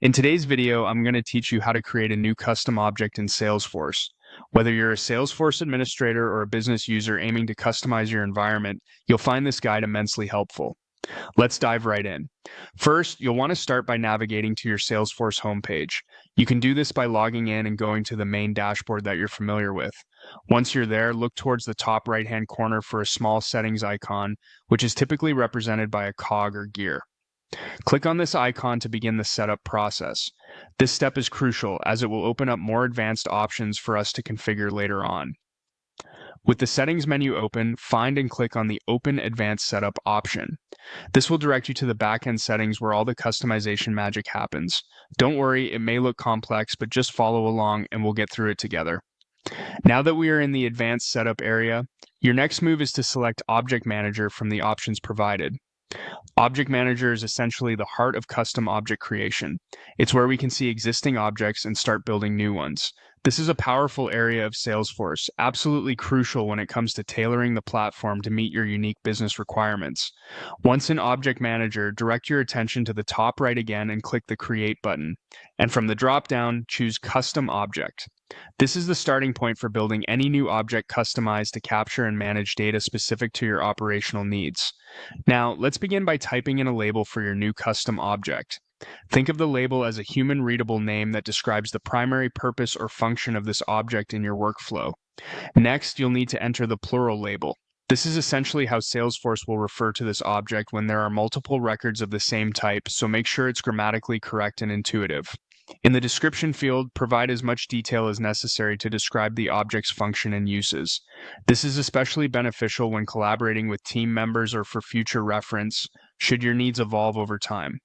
In today's video, I'm going to teach you how to create a new custom object in Salesforce. Whether you're a Salesforce administrator or a business user aiming to customize your environment, you'll find this guide immensely helpful. Let's dive right in. First, you'll want to start by navigating to your Salesforce homepage. You can do this by logging in and going to the main dashboard that you're familiar with. Once you're there, look towards the top right-hand corner for a small settings icon, which is typically represented by a cog or gear. Click on this icon to begin the setup process. This step is crucial as it will open up more advanced options for us to configure later on. With the settings menu open, find and click on the Open Advanced Setup option. This will direct you to the backend settings where all the customization magic happens. Don't worry, it may look complex, but just follow along and we'll get through it together. Now that we are in the Advanced Setup area, your next move is to select Object Manager from the options provided. Object Manager is essentially the heart of custom object creation. It's where we can see existing objects and start building new ones. This is a powerful area of Salesforce, absolutely crucial when it comes to tailoring the platform to meet your unique business requirements. Once in Object Manager, direct your attention to the top right again and click the Create button. And from the drop-down, choose Custom Object. This is the starting point for building any new object customized to capture and manage data specific to your operational needs. Now, let's begin by typing in a label for your new custom object. Think of the label as a human-readable name that describes the primary purpose or function of this object in your workflow. Next, you'll need to enter the plural label. This is essentially how Salesforce will refer to this object when there are multiple records of the same type, so make sure it's grammatically correct and intuitive. In the description field, provide as much detail as necessary to describe the object's function and uses. This is especially beneficial when collaborating with team members or for future reference, should your needs evolve over time.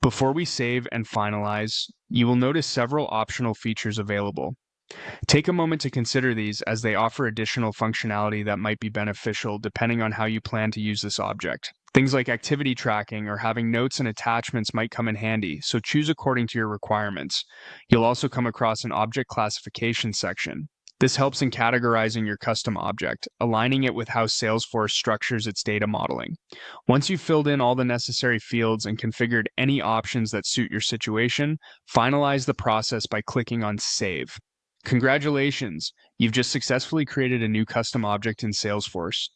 Before we save and finalize, you will notice several optional features available. Take a moment to consider these as they offer additional functionality that might be beneficial depending on how you plan to use this object. Things like activity tracking or having notes and attachments might come in handy, so choose according to your requirements. You'll also come across an object classification section. This helps in categorizing your custom object, aligning it with how Salesforce structures its data modeling. Once you've filled in all the necessary fields and configured any options that suit your situation, finalize the process by clicking on Save. Congratulations! You've just successfully created a new custom object in Salesforce.